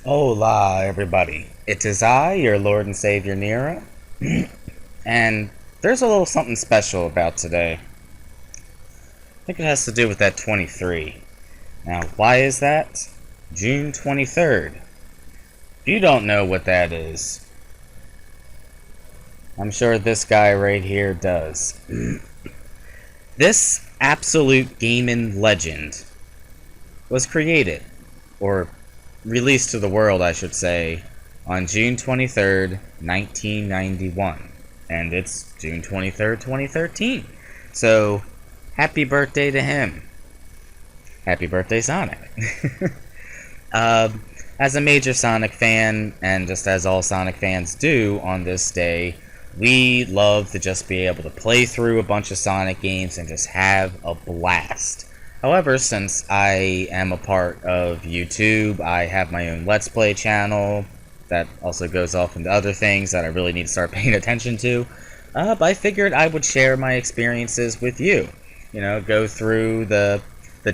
Hola, everybody. It is I, your Lord and Savior Nero, and there's a little something special about today. I think it has to do with that 23. Now, why is that? June 23rd. If you don't know what that is, I'm sure this guy right here does. This absolute gaming legend was created, or released to the world, I should say, on June 23rd, 1991. And it's June 23rd, 2013. So, happy birthday to him. Happy birthday, Sonic. As a major Sonic fan, and just as all Sonic fans do on this day, we love to just be able to play through a bunch of Sonic games and just have a blast. However, since I am a part of YouTube, I have my own Let's Play channel that also goes off into other things that I really need to start paying attention to. But I figured I would share my experiences with you. You know, go through the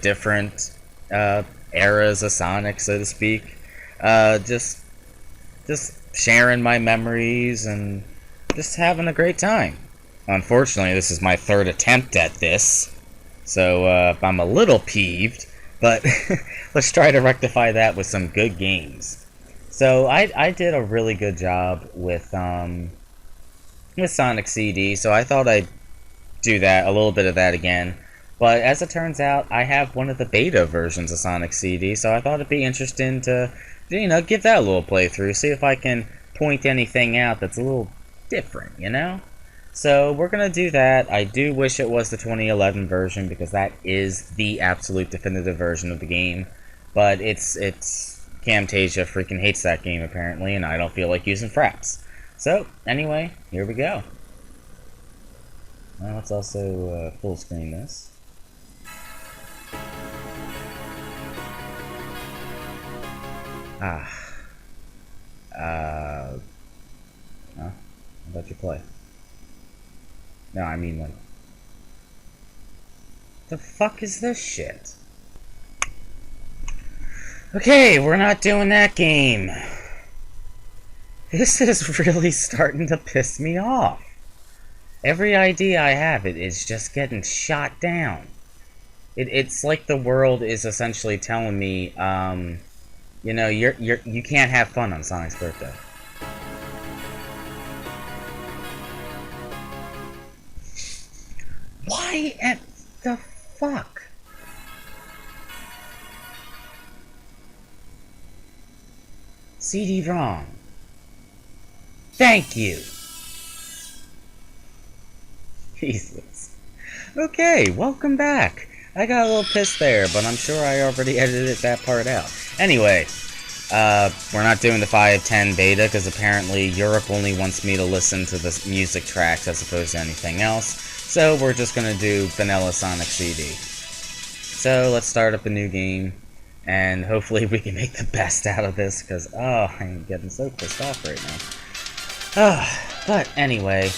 different eras of Sonic, so to speak. Just sharing my memories and just having a great time. Unfortunately, this is my third attempt at this. So, I'm a little peeved, but let's try to rectify that with some good games. So, I did a really good job with Sonic CD, so I thought I'd do that, a little bit of that again. But as it turns out, I have one of the beta versions of Sonic CD, so I thought it'd be interesting to, give that a little playthrough, see if I can point anything out that's a little different, you know? So we're going to do that. I do wish it was the 2011 version because that is the absolute definitive version of the game. But it's Camtasia freaking hates that game apparently, and I don't feel like using fraps. So anyway, here we go. Well, let's also full screen this. Huh? How about you play? No, I mean, like, the fuck is this shit? Okay, we're not doing that game. This is really starting to piss me off. Every idea I have, it is just getting shot down. It's like the world is essentially telling me, you can't have fun on Sonic's birthday. Why at the fuck? CD-ROM. Thank you. Jesus. Okay, welcome back. I got a little pissed there, but I'm sure I already edited that part out. Anyway, we're not doing the 5.10 beta because apparently Europe only wants me to listen to the music tracks as opposed to anything else. So we're just gonna do vanilla Sonic CD. So let's start up a new game, and hopefully we can make the best out of this, because, oh, I'm getting so pissed off right now. But anyway,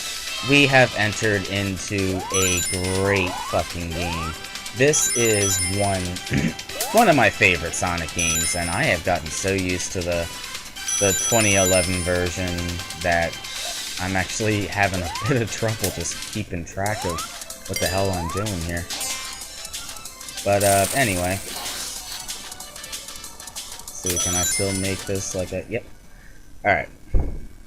we have entered into a great fucking game. This is one of my favorite Sonic games, and I have gotten so used to the 2011 version that I'm actually having a bit of trouble just keeping track of what the hell I'm doing here. But, anyway. Let's see, can I still make this like a... Yep. Alright.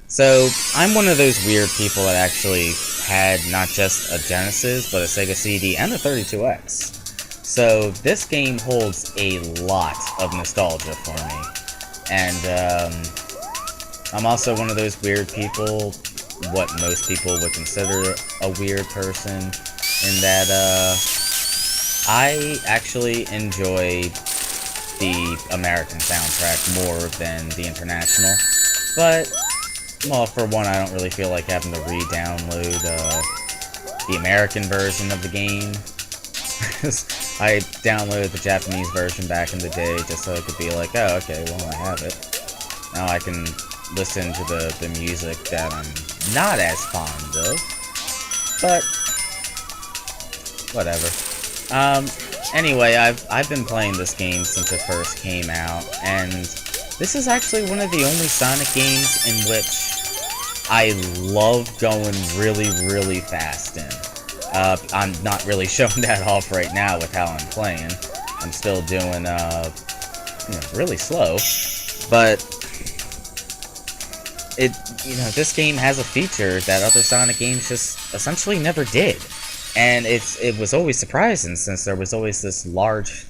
So, I'm one of those weird people that actually had not just a Genesis, but a Sega CD and a 32X. So, this game holds a lot of nostalgia for me. And, I'm also one of those weird people, what most people would consider a weird person, in that, I actually enjoy the American soundtrack more than the international. But, well, for one, I don't really feel like having to re-download the American version of the game. I downloaded the Japanese version back in the day just so I could be like, oh, okay, well, I have it. Now I can listen to the music that I'm not as fond of. But, whatever. Anyway, I've been playing this game since it first came out, and This is actually one of the only Sonic games in which I love going really, really fast in. I'm not really showing that off right now with how I'm playing. I'm still doing, really slow. But, this game has a feature that other Sonic games just essentially never did. And it was always surprising, since there was always this large,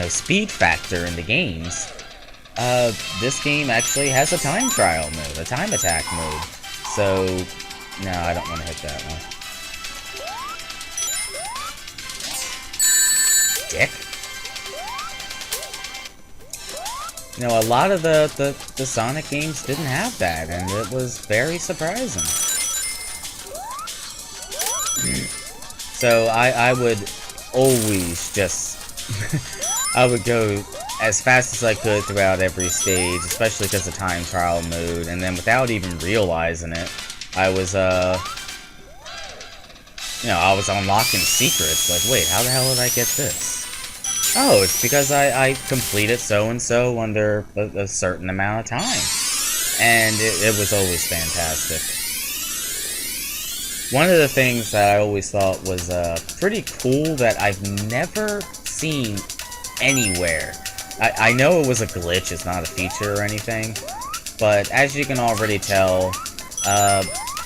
speed factor in the games. This game actually has a time trial mode, a time attack mode. So, no, I don't want to hit that one. Dick. A lot of the Sonic games didn't have that, and it was very surprising. So I would always just I would go as fast as I could throughout every stage, especially because of time trial mode, and then without even realizing it, I was I was unlocking secrets. Like, wait, how the hell did I get this? Oh, it's because I completed so-and-so under a certain amount of time. And it was always fantastic. One of the things that I always thought was pretty cool that I've never seen anywhere. I know it was a glitch, it's not a feature or anything, but as you can already tell,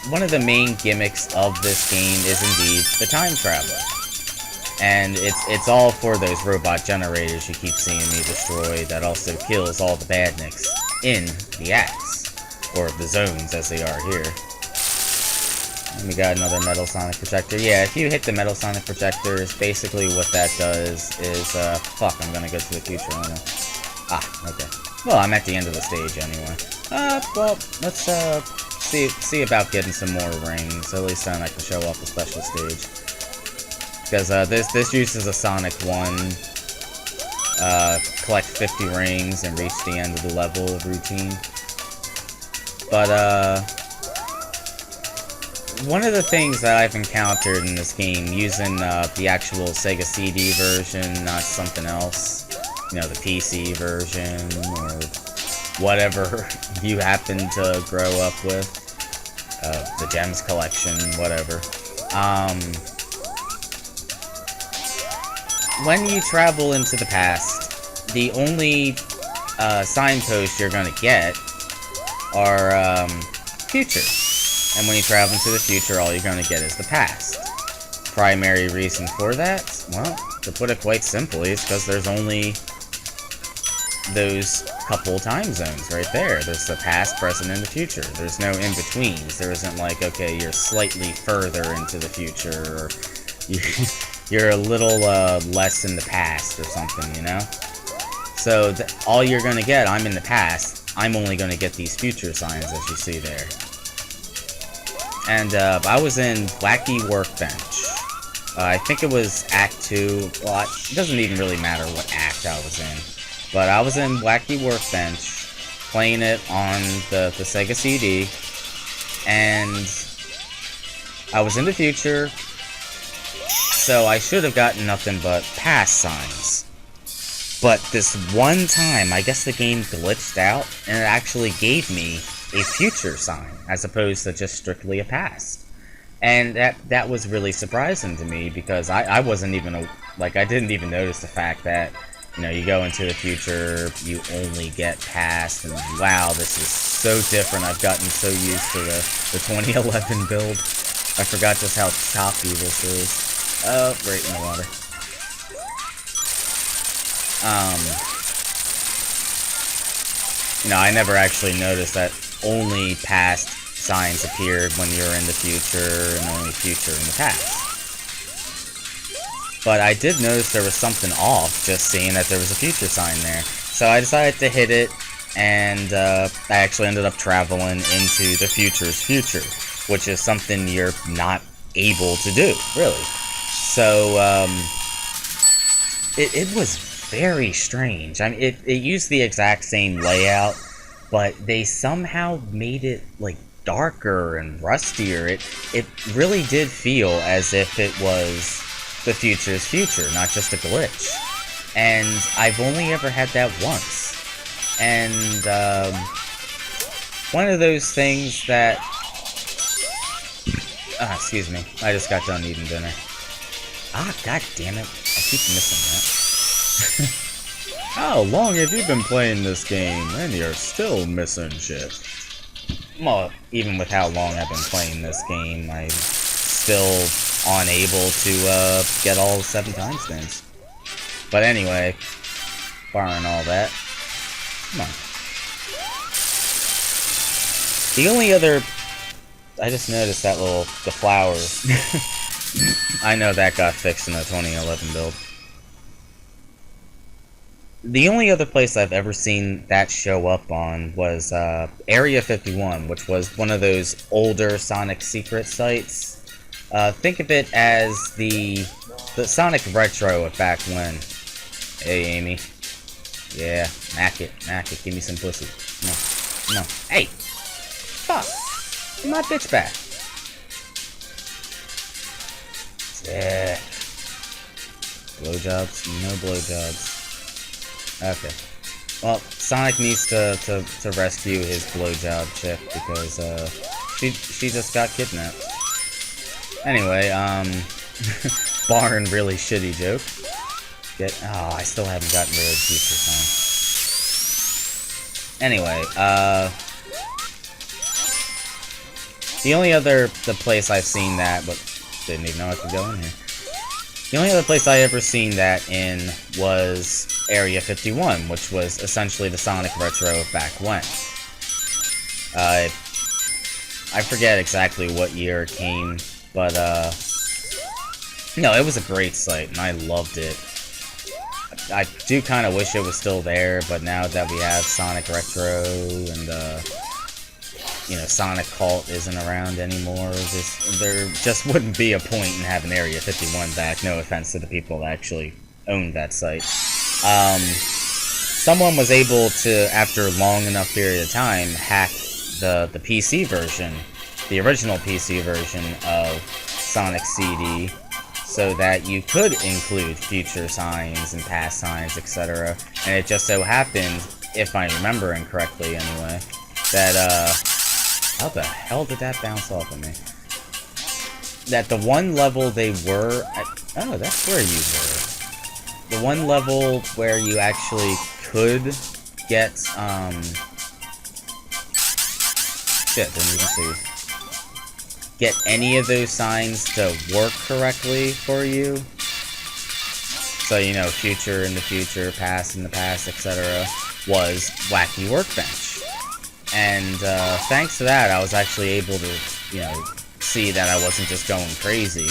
one of the main gimmicks of this game is indeed the time travel. And it's all for those robot generators you keep seeing me destroy that also kills all the badniks in the acts, or the zones as they are here. And we got another Metal Sonic Projector. Yeah, if you hit the Metal Sonic Projectors, basically what that does is, fuck, I'm gonna go to the future, aren't I? Ah, okay. Well, I'm at the end of the stage anyway. Well, let's, see about getting some more rings. At least then I can show off the special stage. Because, this uses a Sonic 1, collect 50 rings and reach the end of the level routine. But, one of the things that I've encountered in this game, using, the actual Sega CD version, not something else, the PC version, or whatever you happen to grow up with, the Gems collection, whatever, when you travel into the past, the only, signposts you're gonna get are, future. And when you travel into the future, all you're gonna get is the past. Primary reason for that? Well, to put it quite simply, it's because there's only those couple time zones right there. There's the past, present, and the future. There's no in-betweens. There isn't like, okay, you're slightly further into the future, or you're a little, less in the past or something, So, all you're gonna get, I'm in the past, I'm only gonna get these future signs as you see there. And, I was in Wacky Workbench. I think it was Act 2. Well, it doesn't even really matter what act I was in. But I was in Wacky Workbench, playing it on the Sega CD. And I was in the future, so I should have gotten nothing but past signs. But this one time, I guess the game glitched out, and it actually gave me a future sign, as opposed to just strictly a past. And that was really surprising to me, because I wasn't even, I didn't even notice the fact that, you go into the future, you only get past, and wow, this is so different. I've gotten so used to the 2011 build. I forgot just how choppy this is. Oh, right in the water. I never actually noticed that only past signs appeared when you're in the future, and only future in the past. But I did notice there was something off, just seeing that there was a future sign there. So I decided to hit it, and I actually ended up traveling into the future's future, which is something you're not able to do, really. So, it was very strange. I mean, it used the exact same layout, but they somehow made it, darker and rustier. It really did feel as if it was the future's future, not just a glitch. And I've only ever had that once. and one of those things that... excuse me. I just got done eating dinner. God damn it. I keep missing that. How long have you been playing this game, and you're still missing shit? Well, even with how long I've been playing this game, I'm still unable to get all 7 timestamps. But anyway, barring all that, come on. The only other... I just noticed that the flowers. I know that got fixed in the 2011 build. The only other place I've ever seen that show up on was Area 51, which was one of those older Sonic secret sites. Think of it as the Sonic Retro of back when. Hey, Amy. Yeah, knack it, give me some pussy. No. Hey! Fuck! Get my bitch back. Yeah. Blowjobs? No blowjobs. Okay. Well, Sonic needs to rescue his blowjob chick because she just got kidnapped. Anyway, barring really shitty joke. I still haven't gotten rid of the future sign. Anyway, the only other place I've seen that, but didn't even know I could go in here. The only other place I ever seen that in was Area 51, which was essentially the Sonic Retro of back when. I forget exactly what year it came, but no, it was a great site, and I loved it. I do kind of wish it was still there, but now that we have Sonic Retro and you know, Sonic Cult isn't around anymore, there just wouldn't be a point in having Area 51 back. No offense to the people that actually owned that site. Someone was able to, after a long enough period of time, hack the PC version, the original PC version of Sonic CD, so that you could include future signs and past signs, etc. And it just so happened, if I'm remembering correctly anyway, that, how the hell did that bounce off of me? That the one level they were at, oh, that's where you were. The one level where you actually could get, shit, didn't even see. Get any of those signs to work correctly for you. So, you know, future in the future, past in the past, etc. was Wacky Workbench. And thanks to that, I was actually able to, you know, see that I wasn't just going crazy,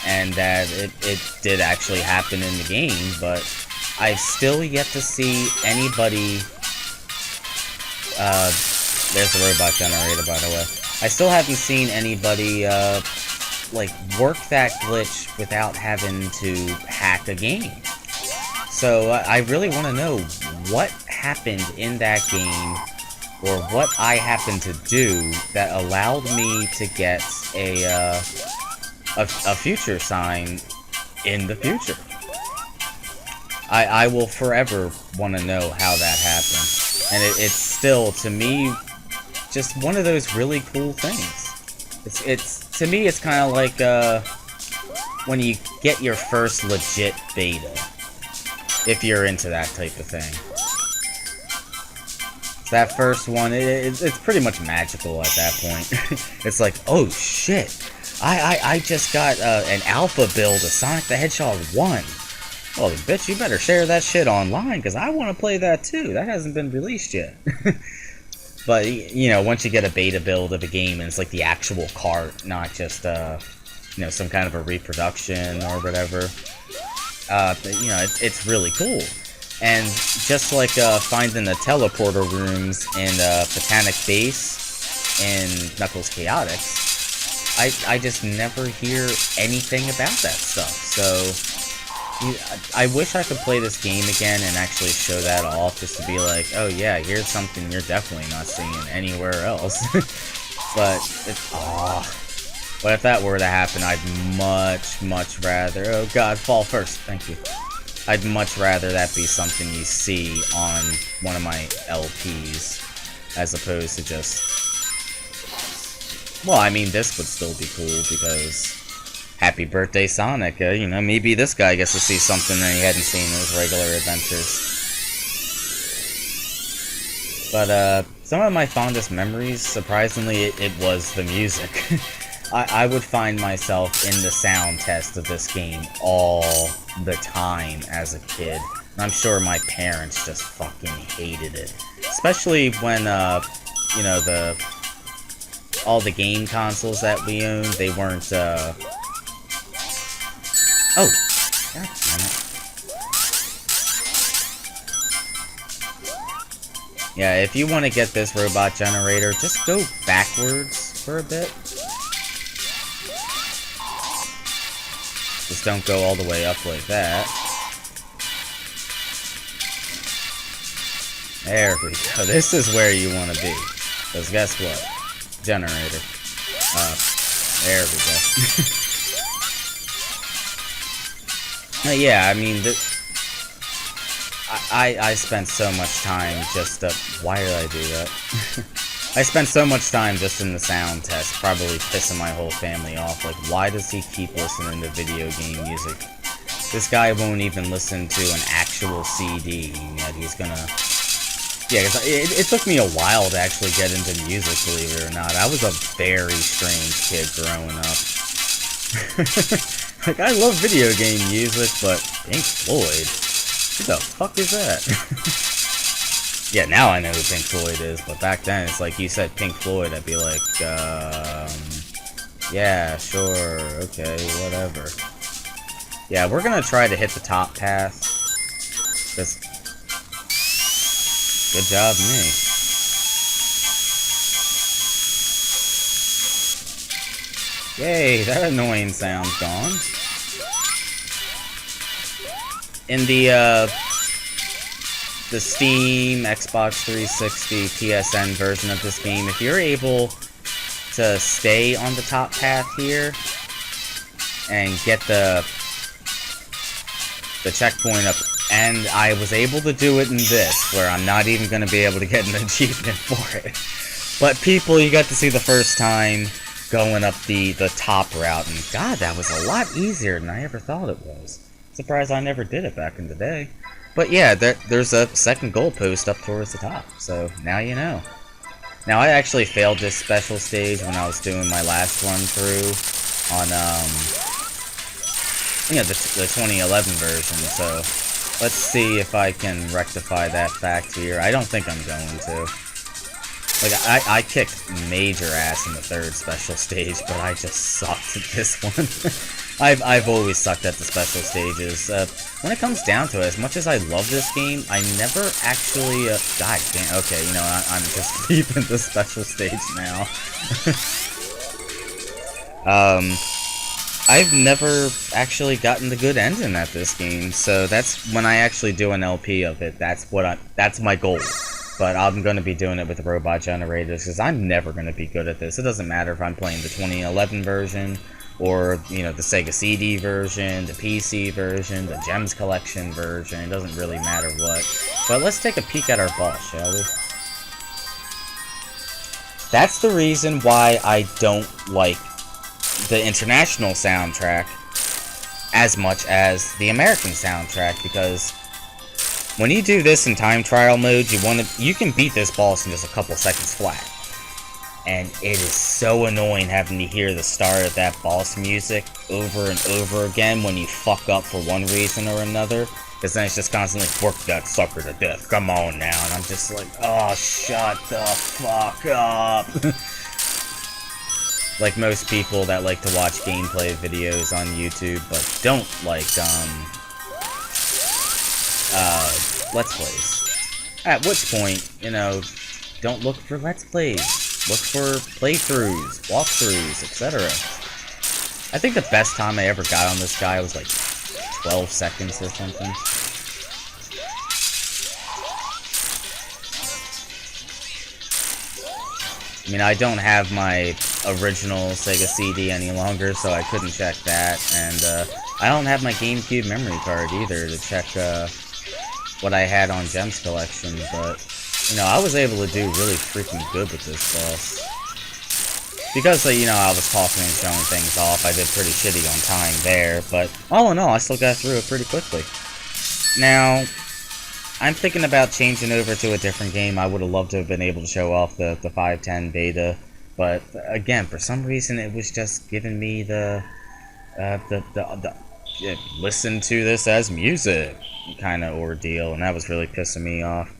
and that it did actually happen in the game, but I've still yet to see anybody... there's the robot generator, by the way. I still haven't seen anybody, like, work that glitch without having to hack a game. So, I really want to know what happened in that game, or what I happened to do that allowed me to get a future sign in the future. I will forever want to know how that happened. And it's still, to me, just one of those really cool things. It's to me, it's kind of like when you get your first legit beta, if you're into that type of thing. That first one, it's pretty much magical at that point. It's like, oh shit, I just got an alpha build of Sonic the Hedgehog 1. Well, bitch, you better share that shit online, because I want to play that too. That hasn't been released yet. But, you know, once you get a beta build of a game, and it's like the actual cart, not just, you know, some kind of a reproduction or whatever, you know, it's really cool. And just like finding the teleporter rooms in Botanic Base in Knuckles Chaotix, I just never hear anything about that stuff. So I wish I could play this game again and actually show that off, just to be like, oh yeah, here's something you're definitely not seeing anywhere else. But but if that were to happen, I'd much rather... Oh god, fall first. Thank you. I'd much rather that be something you see on one of my LPs, as opposed to just... Well, I mean, this would still be cool, because... Happy birthday, Sonic, you know, maybe this guy gets to see something that he hadn't seen in his regular adventures. But, some of my fondest memories, surprisingly, it was the music. I would find myself in the sound test of this game all the time as a kid. And I'm sure my parents just fucking hated it. Especially when, you know, all the game consoles that we owned, they weren't, Oh! God damn it. Yeah, if you want to get this robot generator, just go backwards for a bit. Just don't go all the way up like that. There we go. This is where you want to be. Because guess what? Generator. There we go. Yeah, I mean, I spent so much time just why did I do that? I spent so much time just in the sound test, probably pissing my whole family off. Like, why does he keep listening to video game music? This guy won't even listen to an actual CD, yet he's gonna... Yeah, cause it took me a while to actually get into music, believe it or not. I was a very strange kid growing up. Like, I love video game music, but Pink Floyd? Who the fuck is that? Yeah, now I know who Pink Floyd is, but back then, it's like you said Pink Floyd, I'd be like, yeah, sure, okay, whatever. Yeah, we're gonna try to hit the top path. Just... Good job, me. Yay, that annoying sound's gone. In the Steam, Xbox 360, PSN version of this game, if you're able to stay on the top path here and get the checkpoint up, and I was able to do it in this, where I'm not even going to be able to get an achievement for it. But people, you got to see the first time going up the top route, and god, that was a lot easier than I ever thought it was. Surprised I never did it back in the day. But yeah, there's a second goalpost up towards the top, so now you know. Now, I actually failed this special stage when I was doing my last run-through on, you know, the 2011 version, so let's see if I can rectify that fact here. I don't think I'm going to. Like, I kicked major ass in the third special stage, but I just sucked at this one. I've always sucked at the special stages. When it comes down to it, as much as I love this game, I never actually, god damn, okay, you know, I'm just deep in the special stage now. I've never actually gotten the good ending at this game, so that's when I actually do an LP of it, that's my goal. But I'm going to be doing it with the robot generators, because I'm never going to be good at this. It doesn't matter if I'm playing the 2011 version, or, you know, the Sega CD version, the PC version, the Gems Collection version. It doesn't really matter what. But let's take a peek at our boss, shall we? That's the reason why I don't like the international soundtrack as much as the American soundtrack, because when you do this in time trial mode, you can beat this boss in just a couple seconds flat. And it is so annoying having to hear the start of that boss music over and over again when you fuck up for one reason or another. Because then it's just constantly, work that sucker to death, come on now. And I'm just like, oh, shut the fuck up. Like most people that like to watch gameplay videos on YouTube, but don't like, Let's Plays. At which point, you know, don't look for Let's Plays. Look for playthroughs, walkthroughs, etc. I think the best time I ever got on this guy was like 12 seconds or something. I mean, I don't have my original Sega CD any longer, so I couldn't check that, and I don't have my GameCube memory card either to check what I had on Gems Collection, but, you know, I was able to do really freaking good with this boss. Because, you know, I was talking and showing things off, I did pretty shitty on time there, but all in all, I still got through it pretty quickly. Now, I'm thinking about changing over to a different game. I would have loved to have been able to show off the 510 beta, but again, for some reason, it was just giving me the listen to this as music kind of ordeal, and that was really pissing me off.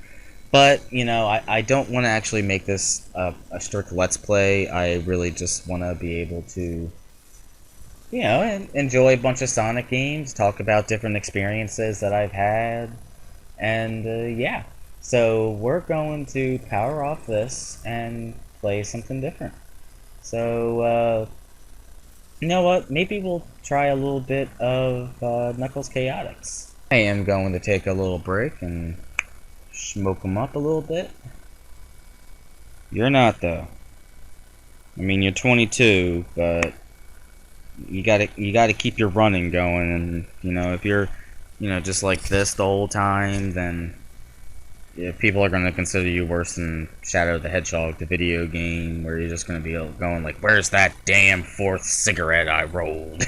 But, you know, I don't want to actually make this a strict Let's Play. I really just want to be able to, you know, enjoy a bunch of Sonic games, talk about different experiences that I've had, and, yeah. So, we're going to power off this and play something different. So, you know what? Maybe we'll try a little bit of Knuckles Chaotix. I am going to take a little break and smoke them up a little bit. You're not, though. I mean, you're 22, but you gotta keep your running going. And you know, if you're, you know, just like this the whole time, then yeah, people are gonna consider you worse than Shadow the Hedgehog, the video game, where you're just gonna be going like, "Where's that damn fourth cigarette I rolled?"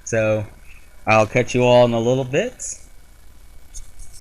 So, I'll catch you all in a little bit.